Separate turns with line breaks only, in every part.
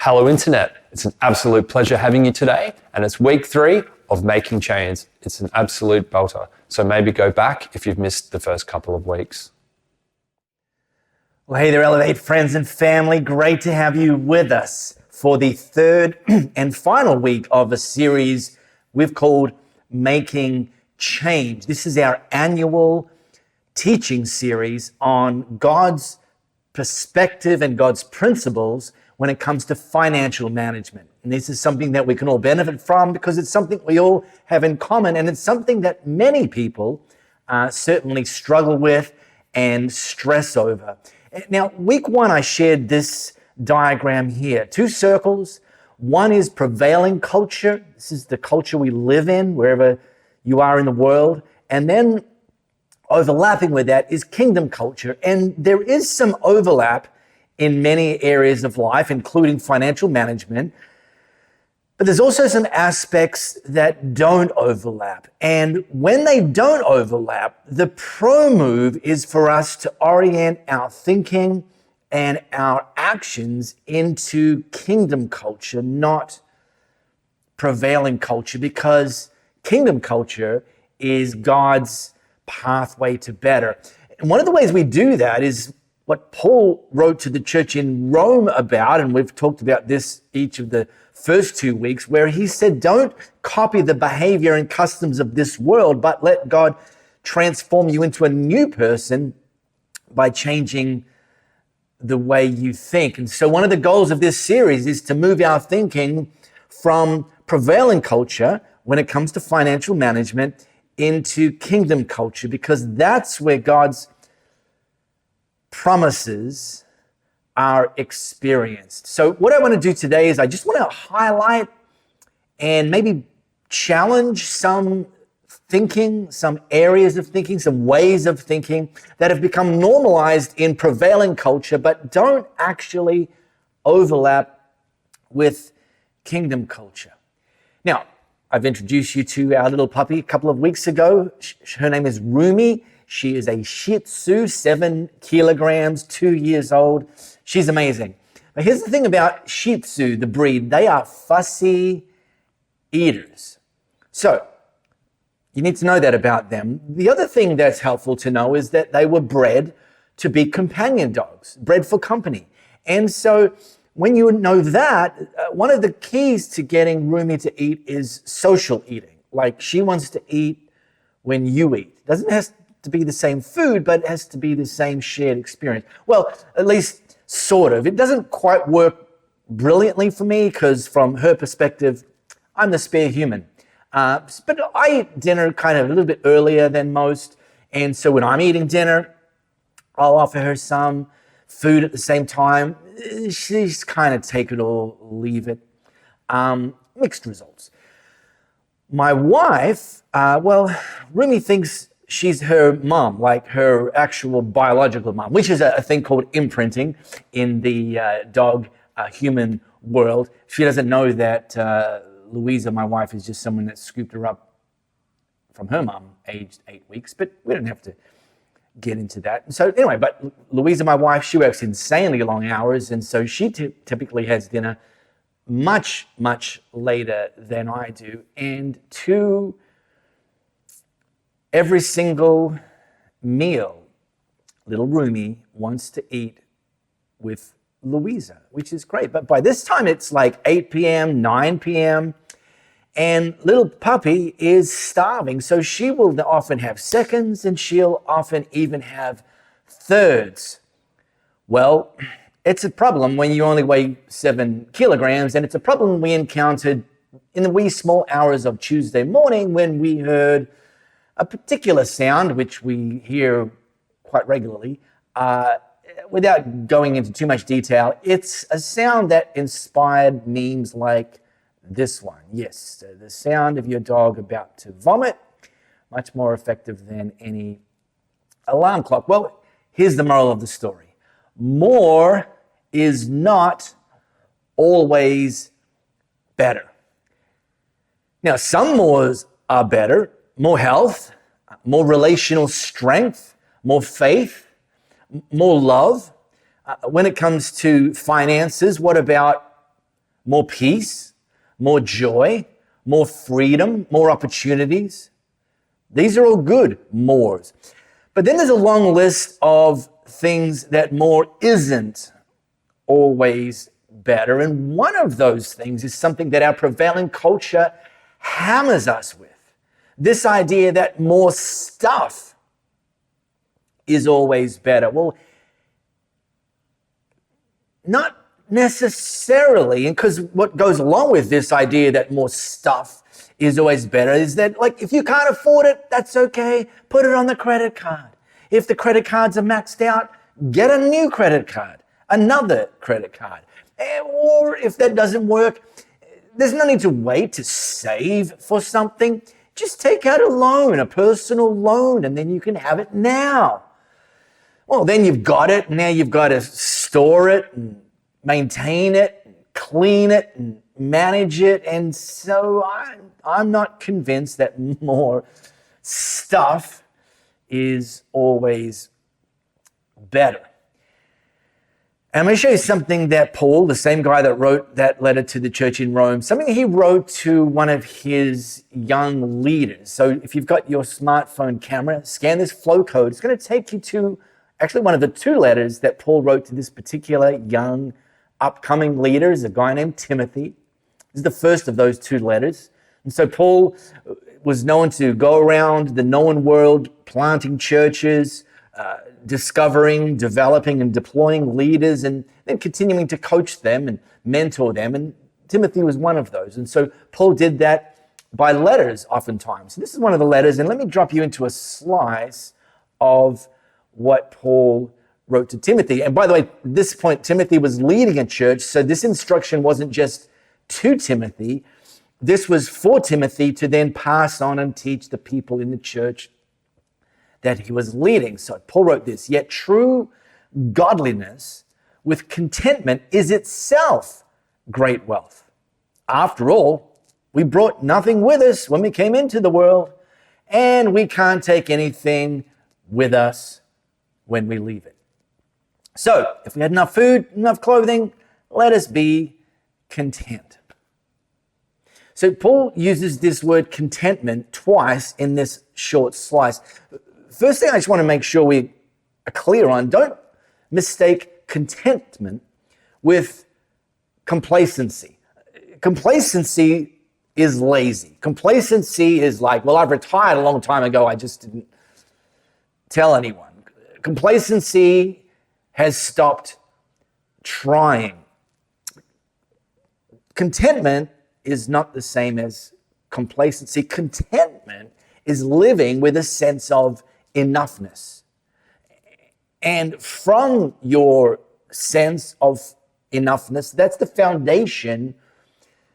Hello Internet, it's an absolute pleasure having you today, and it's week 3 of Making Chains. It's an absolute belter, so maybe go back if you've missed the first couple of weeks.
Well, hey there, Elevate friends and family. Great to have you with us for the third and final week of a series we've called Making Change. This is our annual teaching series on God's perspective and God's principles when it comes to financial management. And this is something that we can all benefit from because it's something we all have in common, and it's something that many people certainly struggle with and stress over. Now, week 1, I shared this diagram here. 2 circles. One is prevailing culture. This is the culture we live in, wherever you are in the world. And then overlapping with that is kingdom culture. And there is some overlap in many areas of life, including financial management. But there's also some aspects that don't overlap. And when they don't overlap, the pro move is for us to orient our thinking and our actions into kingdom culture, not prevailing culture, because kingdom culture is God's pathway to better. And one of the ways we do that is what Paul wrote to the church in Rome about, and we've talked about this each of the first 2 weeks, where he said, don't copy the behavior and customs of this world, but let God transform you into a new person by changing the way you think. And so one of the goals of this series is to move our thinking from prevailing culture when it comes to financial management into kingdom culture, because that's where God's promises are experienced. So what I want to do today is I just want to highlight and maybe challenge some thinking, some areas of thinking, some ways of thinking that have become normalized in prevailing culture, but don't actually overlap with kingdom culture. Now, I've introduced you to our little puppy a couple of weeks ago. Her name is Rumi. She is a Shih Tzu, 7 kilograms, 2 years old. She's amazing. But here's the thing about Shih Tzu, the breed. They are fussy eaters. So you need to know that about them. The other thing that's helpful to know is that they were bred to be companion dogs, bred for company. And so when you know that, one of the keys to getting Rumi to eat is social eating. Like, she wants to eat when you eat. It doesn't have to be the same food, but it has to be the same shared experience. Well, at least sort of. It doesn't quite work brilliantly for me because from her perspective, I'm the spare human. But I eat dinner kind of a little bit earlier than most. And so when I'm eating dinner, I'll offer her some food at the same time. She's kind of take it or leave it. Mixed results. My wife, Rumi thinks she's her mom, like her actual biological mom, which is a thing called imprinting in the dog-human world. She doesn't know that Louisa, my wife, is just someone that scooped her up from her mom, aged 8 weeks, but we don't have to get into that. So anyway, but Louisa, my wife, she works insanely long hours, and so she typically has dinner much, much later than I do. And every single meal, little Rumi wants to eat with Louisa, which is great. But by this time, it's like 8 p.m., 9 p.m., and little puppy is starving. So she will often have seconds, and she'll often even have thirds. Well, it's a problem when you only weigh 7 kilograms, and it's a problem we encountered in the wee small hours of Tuesday morning when we heard a particular sound, which we hear quite regularly. Without going into too much detail, it's a sound that inspired memes like this one. Yes, the sound of your dog about to vomit, much more effective than any alarm clock. Well, here's the moral of the story. More is not always better. Now, some mores are better. More health, more relational strength, more faith, more love. When it comes to finances, what about more peace, more joy, more freedom, more opportunities. These are all good mores. But then there's a long list of things that more isn't always better. And one of those things is something that our prevailing culture hammers us with. This idea that more stuff is always better. Well, not necessarily, and because what goes along with this idea that more stuff is always better is that, like, if you can't afford it, that's okay. Put it on the credit card. If the credit cards are maxed out, get a new credit card, another credit card. Or if that doesn't work, there's no need to wait to save for something. Just take out a loan, a personal loan, and then you can have it now. Well, then you've got it. Now you've got to store it and maintain it, and clean it and manage it. And so I'm not convinced that more stuff is always better. And I'm going to show you something that Paul, the same guy that wrote that letter to the church in Rome, something he wrote to one of his young leaders. So if you've got your smartphone camera, scan this flow code. It's going to take you to actually one of the two letters that Paul wrote to this particular young upcoming leader, is a guy named Timothy. This is the first of those two letters. And so Paul was known to go around the known world, planting churches, discovering, developing, and deploying leaders, and then continuing to coach them and mentor them. And Timothy was one of those. And so Paul did that by letters oftentimes. So this is one of the letters, and let me drop you into a slice of what Paul wrote to Timothy. And by the way, at this point, Timothy was leading a church, so this instruction wasn't just to Timothy. This was for Timothy to then pass on and teach the people in the church that he was leading. So Paul wrote this: "Yet true godliness with contentment is itself great wealth. After all, we brought nothing with us when we came into the world, and we can't take anything with us when we leave it. So if we had enough food, enough clothing, let us be content." So Paul uses this word contentment twice in this short slice. First thing I just want to make sure we are clear on, don't mistake contentment with complacency. Complacency is lazy. Complacency is like, well, I've retired a long time ago, I just didn't tell anyone. Complacency has stopped trying. Contentment is not the same as complacency. Contentment is living with a sense of enoughness. And from your sense of enoughness, that's the foundation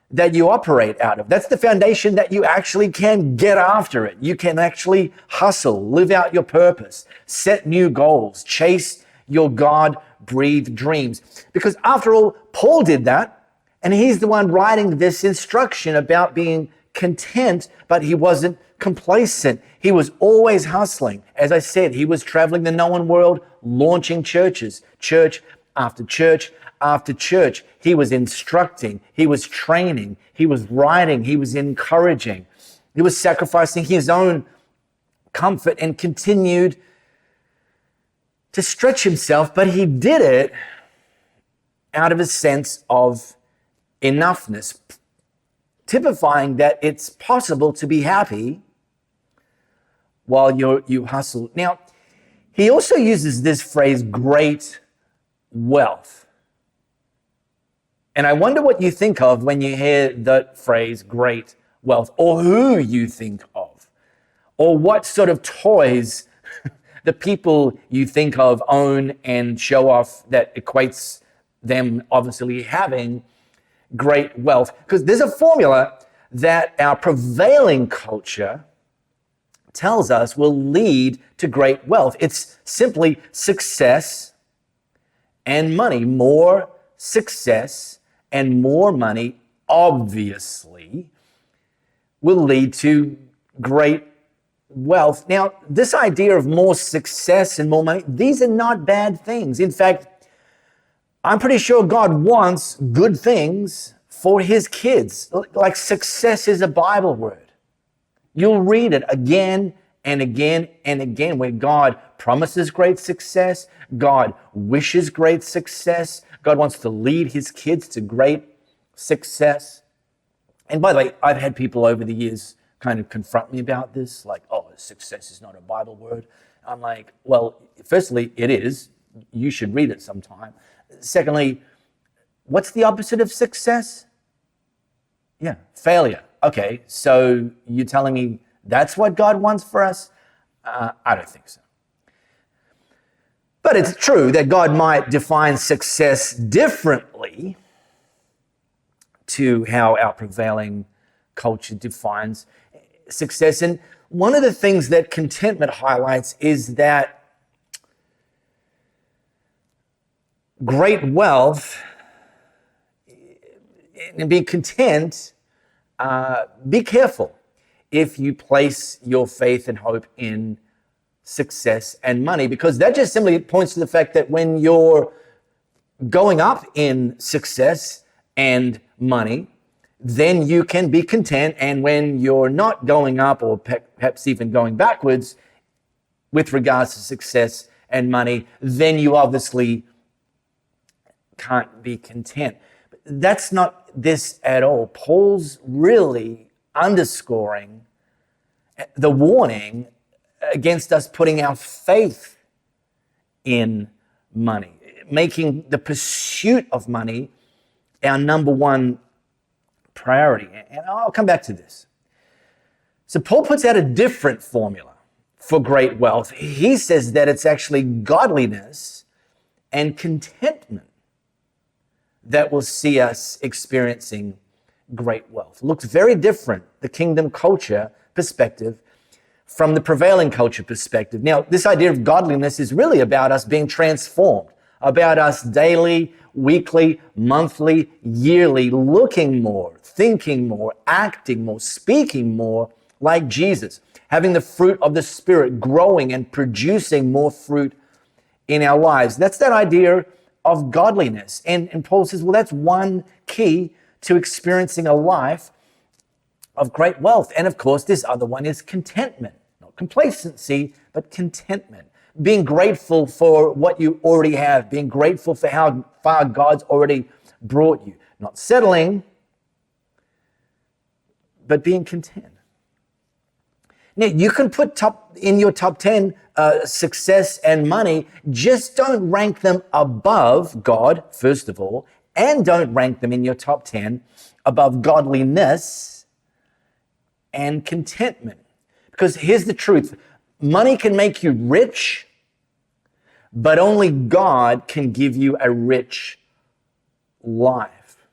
that you operate out of. That's the foundation that you actually can get after it. You can actually hustle, live out your purpose, set new goals, chase your God-breathed dreams. Because after all, Paul did that, and he's the one writing this instruction about being content, but he wasn't complacent. He was always hustling. As I said, he was traveling the known world, launching churches, church after church after church. He was instructing, he was training, he was writing, he was encouraging. He was sacrificing his own comfort and continued to stretch himself, but he did it out of a sense of enoughness, typifying that it's possible to be happy while you hustle. Now, he also uses this phrase, great wealth. And I wonder what you think of when you hear that phrase, great wealth, or who you think of, or what sort of toys the people you think of own and show off that equates them obviously having great wealth. Because there's a formula that our prevailing culture tells us will lead to great wealth. It's simply success and money. More success and more money, obviously, will lead to great wealth. Now, this idea of more success and more money, these are not bad things. In fact, I'm pretty sure God wants good things for his kids. Like success is a Bible word. You'll read it again and again and again where God promises great success. God wishes great success. God wants to lead his kids to great success. And by the way, I've had people over the years kind of confront me about this, like, oh, success is not a Bible word. I'm like, well, firstly, it is. You should read it sometime. Secondly, what's the opposite of success? Yeah, failure. Okay, so you're telling me that's what God wants for us? I don't think so. But it's true that God might define success differently to how our prevailing culture defines success. And one of the things that contentment highlights is that great wealth and being content, be careful if you place your faith and hope in success and money, because that just simply points to the fact that when you're going up in success and money, then you can be content. And when you're not going up or perhaps even going backwards with regards to success and money, then you obviously can't be content. That's not this at all. Paul's really underscoring the warning against us putting our faith in money, making the pursuit of money our number one priority. And I'll come back to this. So Paul puts out a different formula for great wealth. He says that it's actually godliness and contentment that will see us experiencing great wealth. It looks very different, the kingdom culture perspective, from the prevailing culture perspective. Now, this idea of godliness is really about us being transformed, about us daily, weekly, monthly, yearly, looking more, thinking more, acting more, speaking more like Jesus, having the fruit of the Spirit growing and producing more fruit in our lives. That's that idea of godliness. And Paul says, well, that's one key to experiencing a life of great wealth. And of course, this other one is contentment, not complacency, but contentment. Being grateful for what you already have, being grateful for how far God's already brought you, not settling, but being content. Now, you can put in your top 10 success and money, just don't rank them above God, first of all, and don't rank them in your top 10 above godliness and contentment. Because here's the truth. Money can make you rich, but only God can give you a rich life.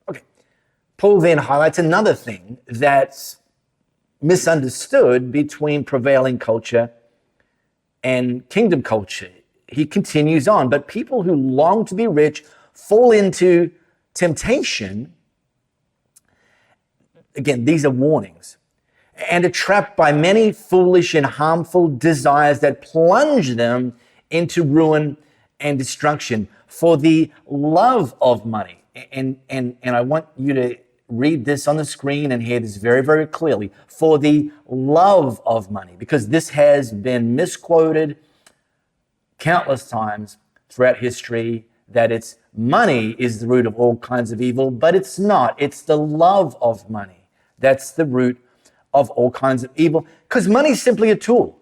Okay. Paul then highlights another thing that's misunderstood between prevailing culture and kingdom culture. He continues on, but people who long to be rich fall into temptation. Again, these are warnings, and are trapped by many foolish and harmful desires that plunge them into ruin and destruction for the love of money. And I want you to read this on the screen and hear this very, very clearly. For the love of money, because this has been misquoted countless times throughout history, that it's money is the root of all kinds of evil, but it's not. It's the love of money that's the root of all kinds of evil, because money is simply a tool.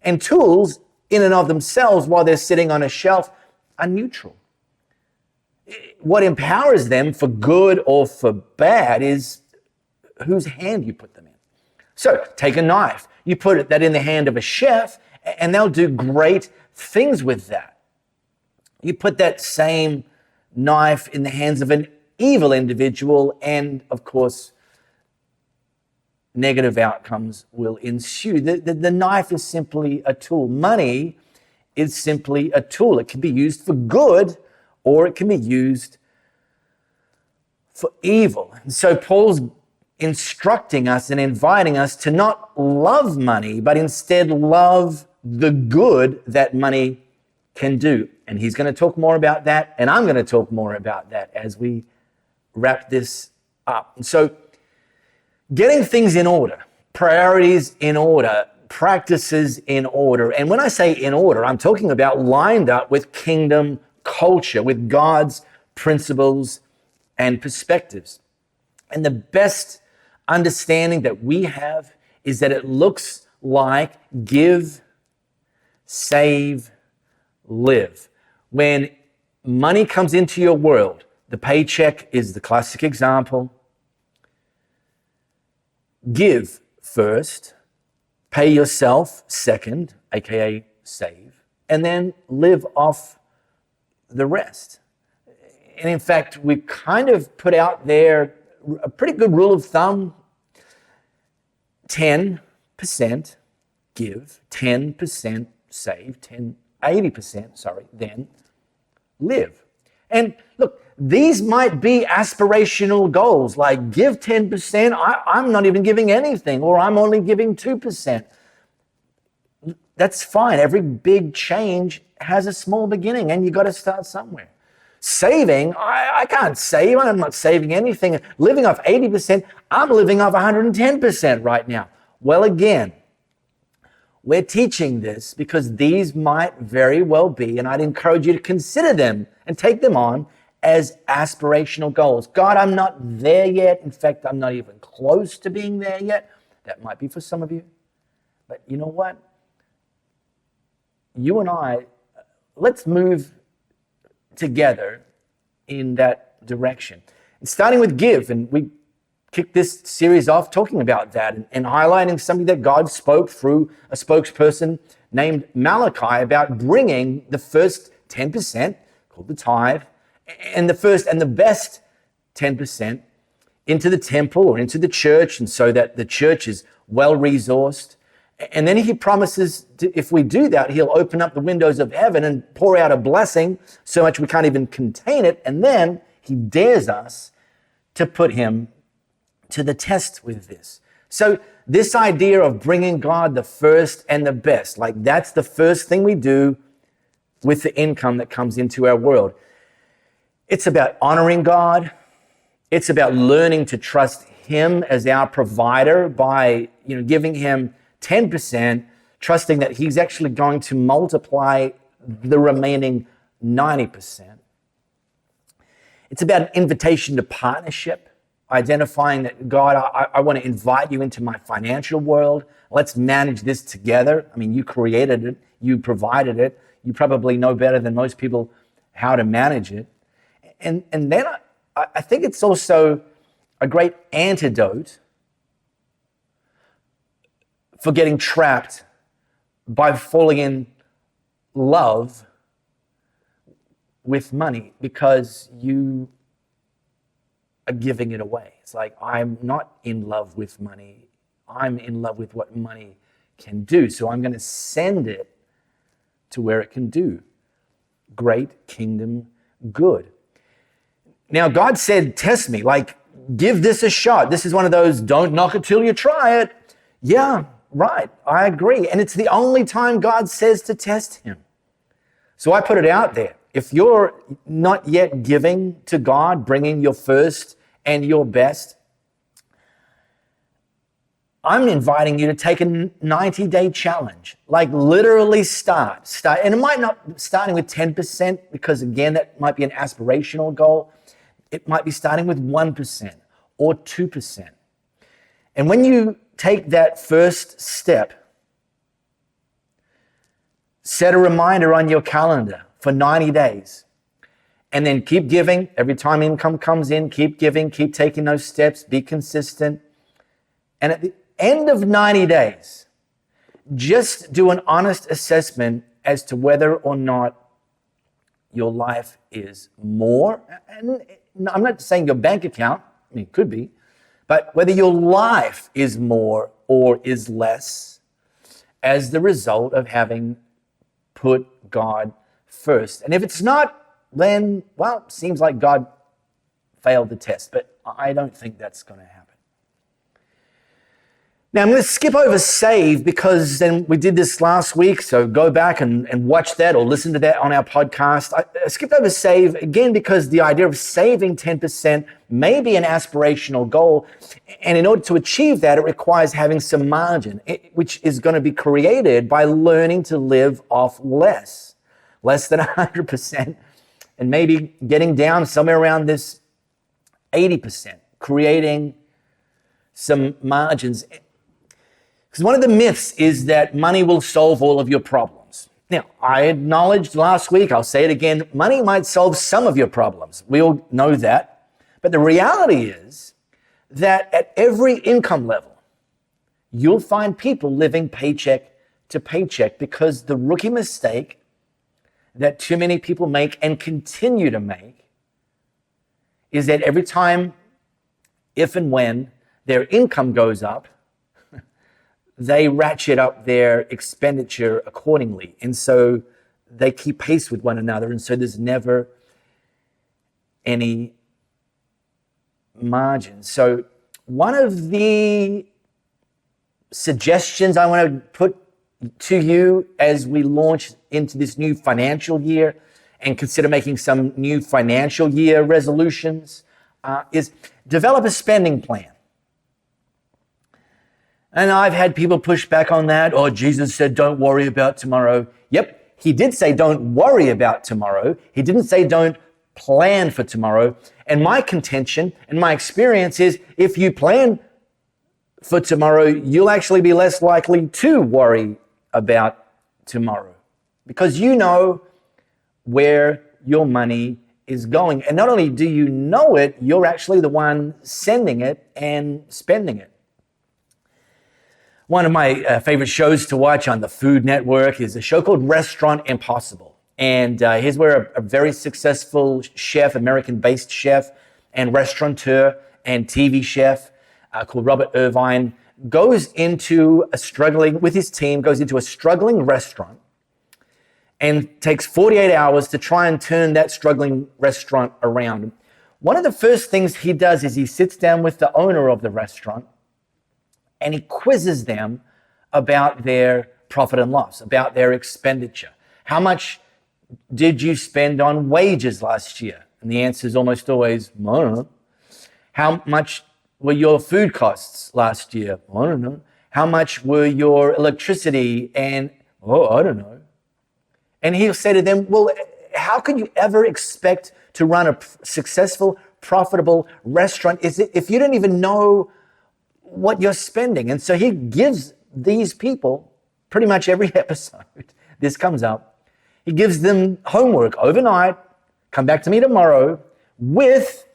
And tools in and of themselves, while they're sitting on a shelf, are neutral. What empowers them for good or for bad is whose hand you put them in. So take a knife, you put that in the hand of a chef, and they'll do great things with that. You put that same knife in the hands of an evil individual, and of course, negative outcomes will ensue. The knife is simply a tool. Money is simply a tool. It can be used for good, or it can be used for evil. And so Paul's instructing us and inviting us to not love money, but instead love the good that money can do. And he's going to talk more about that, and I'm going to talk more about that as we wrap this up. And so getting things in order, priorities in order, practices in order. And when I say in order, I'm talking about lined up with kingdom culture, with God's principles and perspectives. And the best understanding that we have is that it looks like give, save, live. When money comes into your world, the paycheck is the classic example. Give first, pay yourself second, aka save, and then live off the rest. And in fact, we kind of put out there a pretty good rule of thumb: 10% give, 10% save, 80%, then live. And look, these might be aspirational goals, like give 10%, I'm not even giving anything, or I'm only giving 2%. That's fine. Every big change has a small beginning, and you got to start somewhere. Saving, I can't save. I'm not saving anything. Living off 80%, I'm living off 110% right now. Well, again, we're teaching this because these might very well be, and I'd encourage you to consider them and take them on as aspirational goals. God, I'm not there yet. In fact, I'm not even close to being there yet. That might be for some of you. But you know what? You and I, let's move together in that direction. And starting with give, and we kicked this series off talking about that and highlighting something that God spoke through a spokesperson named Malachi about bringing the first 10%, called the tithe, and the first and the best 10% into the temple or into the church, and so that the church is well resourced. And then he promises if we do that, he'll open up the windows of heaven and pour out a blessing so much we can't even contain it. And then he dares us to put him to the test with this. So this idea of bringing God the first and the best, like that's the first thing we do with the income that comes into our world. It's about honoring God. It's about learning to trust him as our provider by, giving him 10%, trusting that he's actually going to multiply the remaining 90%. It's about an invitation to partnership, identifying that, God, I want to invite you into my financial world. Let's manage this together. I mean, you created it. You provided it. You probably know better than most people how to manage it. And then I think it's also a great antidote for getting trapped by falling in love with money because you are giving it away. It's like, I'm not in love with money. I'm in love with what money can do. So I'm going to send it to where it can do great kingdom good. Now, God said, test me, like, give this a shot. This is one of those, don't knock it till you try it. Yeah, right, I agree. And it's the only time God says to test him. So I put it out there. If you're not yet giving to God, bringing your first and your best, I'm inviting you to take a 90-day challenge, like literally start. And it might not be starting with 10% because, again, that might be an aspirational goal. It might be starting with 1% or 2%. And when you take that first step, set a reminder on your calendar for 90 days, and then keep giving. Every time income comes in, keep giving, keep taking those steps, be consistent. And at the end of 90 days, just do an honest assessment as to whether or not your life is more, and I'm not saying your bank account, I mean, it could be, but whether your life is more or is less as the result of having put God first. And if it's not, then, well, it seems like God failed the test, but I don't think that's going to happen. Now, I'm going to skip over save because then we did this last week. So go back and watch that or listen to that on our podcast. I skipped over save again because the idea of saving 10% may be an aspirational goal. And in order to achieve that, it requires having some margin, which is going to be created by learning to live off less than 100%, and maybe getting down somewhere around this 80%, creating some margins. Because one of the myths is that money will solve all of your problems. Now, I acknowledged last week, I'll say it again, money might solve some of your problems. We all know that. But the reality is that at every income level, you'll find people living paycheck to paycheck because the rookie mistake that too many people make and continue to make is that every time, if and when their income goes up, they ratchet up their expenditure accordingly. And so they keep pace with one another. And so there's never any margin. So one of the suggestions I want to put to you as we launch into this new financial year and consider making some new financial year resolutions is develop a spending plan. And I've had people push back on that. Oh, Jesus said, don't worry about tomorrow. Yep, he did say don't worry about tomorrow. He didn't say don't plan for tomorrow. And my contention and my experience is if you plan for tomorrow, you'll actually be less likely to worry about tomorrow because you know where your money is going. And not only do you know it, you're actually the one sending it and spending it. One of my favorite shows to watch on the Food Network is a show called Restaurant Impossible. And here's where a very successful chef, American-based chef and restaurateur and TV chef called Robert Irvine goes into a struggling restaurant and takes 48 hours to try and turn that struggling restaurant around. One of the first things he does is he sits down with the owner of the restaurant and he quizzes them about their profit and loss, about their expenditure. How much did you spend on wages last year? And the answer is almost always, I don't know. How much were your food costs last year? I don't know. How much were your electricity and, I don't know. And he'll say to them, well, how can you ever expect to run a successful, profitable restaurant if you don't even know what you're spending? And so he gives these people, pretty much every episode this comes up, he gives them homework overnight, come back to me tomorrow with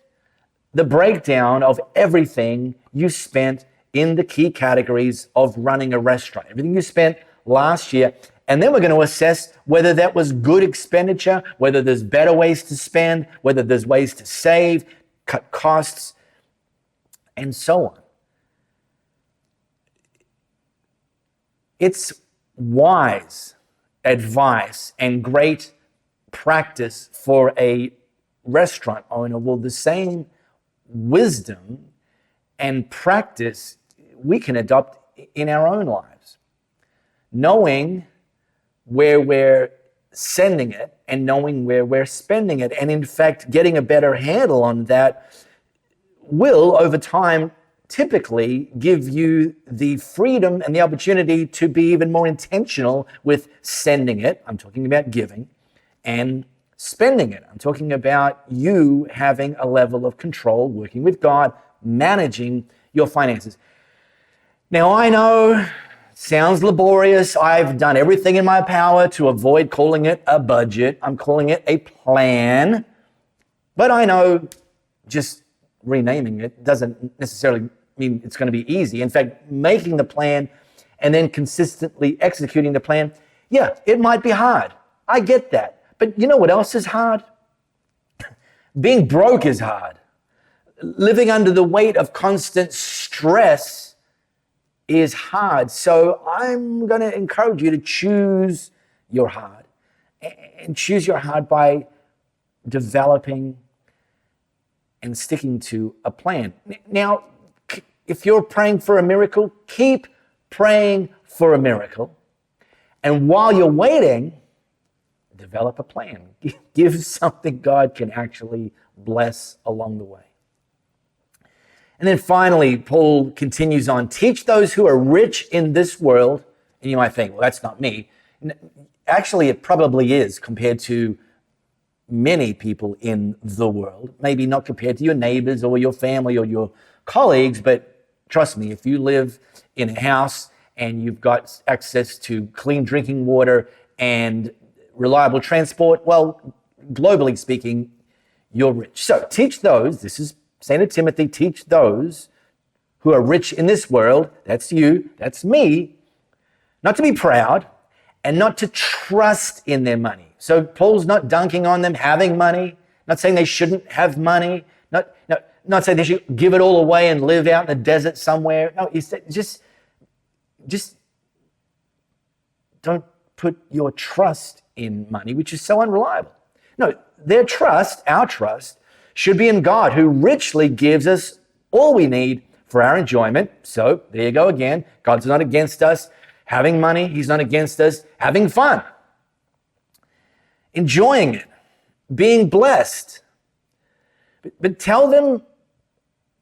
the breakdown of everything you spent in the key categories of running a restaurant, everything you spent last year. And then we're going to assess whether that was good expenditure, whether there's better ways to spend, whether there's ways to save, cut costs, and so on. It's wise advice and great practice for a restaurant owner. Well, the same wisdom and practice we can adopt in our own lives. Knowing where we're sending it and knowing where we're spending it. And in fact, getting a better handle on that will, over time, typically give you the freedom and the opportunity to be even more intentional with sending it. I'm talking about giving, and spending it. I'm talking about you having a level of control, working with God, managing your finances. Now, I know, sounds laborious. I've done everything in my power to avoid calling it a budget. I'm calling it a plan. But I know just renaming it doesn't necessarily mean it's going to be easy. In fact, making the plan and then consistently executing the plan, yeah, it might be hard. I get that. But you know what else is hard? Being broke is hard. Living under the weight of constant stress is hard. So I'm going to encourage you to choose your hard, and choose your hard by developing and sticking to a plan. Now, if you're praying for a miracle, keep praying for a miracle. And while you're waiting, develop a plan. Give something God can actually bless along the way. And then finally, Paul continues on, teach those who are rich in this world. And you might think, well, that's not me. Actually, it probably is compared to many people in the world. Maybe not compared to your neighbors or your family or your colleagues, but trust me, if you live in a house and you've got access to clean drinking water and reliable transport, well, globally speaking, you're rich. So teach those, this is St. Timothy, teach those who are rich in this world, that's you, that's me, not to be proud and not to trust in their money. So Paul's not dunking on them having money, not saying they shouldn't have money, not saying they should give it all away and live out in the desert somewhere. No, he said just don't put your trust in money, which is so unreliable. No, their trust, our trust, should be in God, who richly gives us all we need for our enjoyment. So there you go again. God's not against us having money. He's not against us having fun, enjoying it, being blessed. But tell them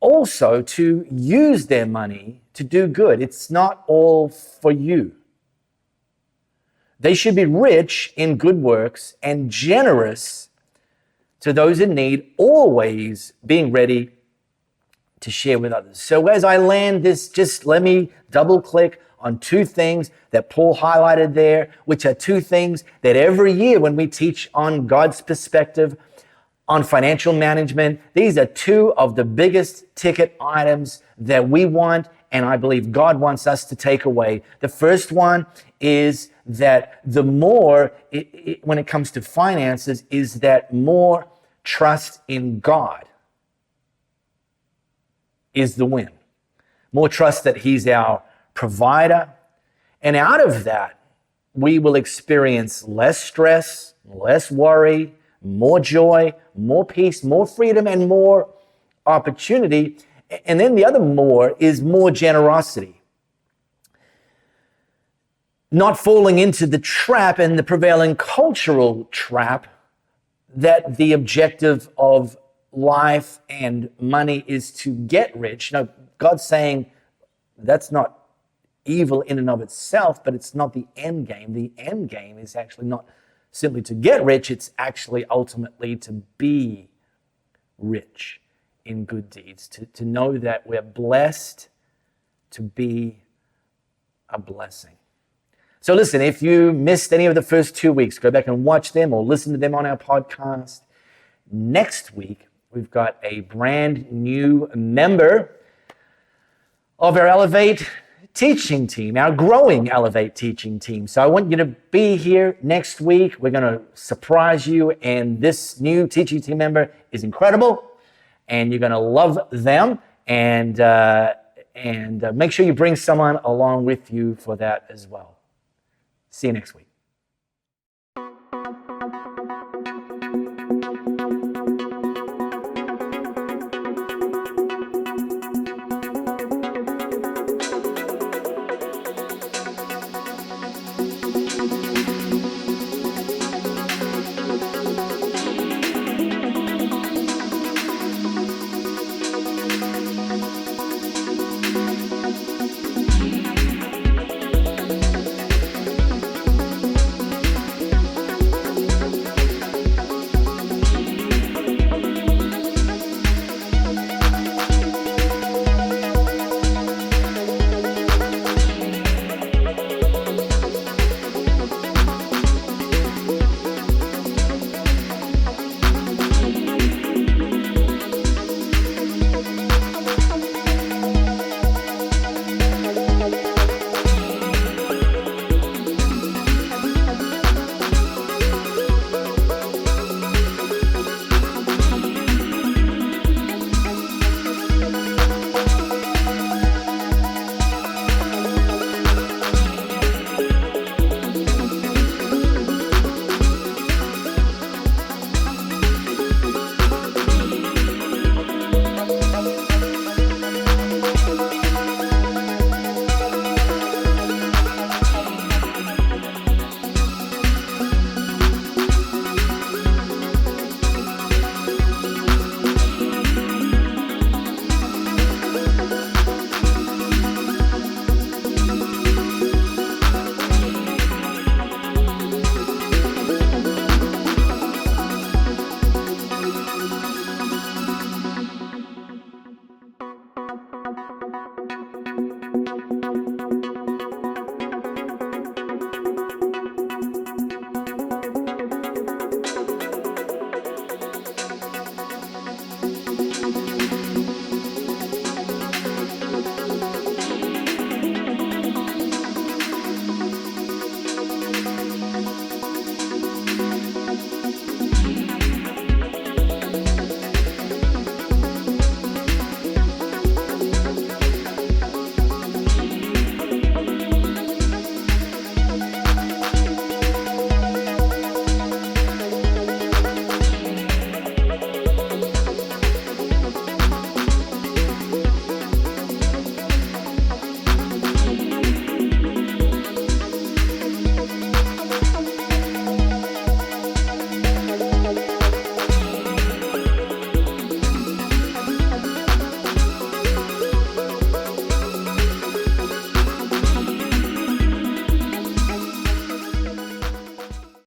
also to use their money to do good. It's not all for you. They should be rich in good works and generous to those in need, always being ready to share with others. So as I land this, just let me double click on two things that Paul highlighted there, which are two things that every year when we teach on God's perspective on financial management, these are two of the biggest ticket items that we want, and I believe God wants us to take away. The first one is that the more, when it comes to finances, is that more trust in God is the win. More trust that He's our provider. And out of that, we will experience less stress, less worry, more joy, more peace, more freedom, and more opportunity. And then the other more is more generosity. Not falling into the trap and the prevailing cultural trap that the objective of life and money is to get rich. No, God's saying that's not evil in and of itself, but it's not the end game. The end game is actually not simply to get rich, it's actually ultimately to be rich in good deeds, to know that we're blessed to be a blessing. So listen, if you missed any of the first 2 weeks, go back and watch them or listen to them on our podcast. Next week, we've got a brand new member of our Elevate teaching team, our growing Elevate teaching team. So I want you to be here next week. We're going to surprise you, and this new teaching team member is incredible, and you're going to love them, and make sure you bring someone along with you for that as well. See you next week.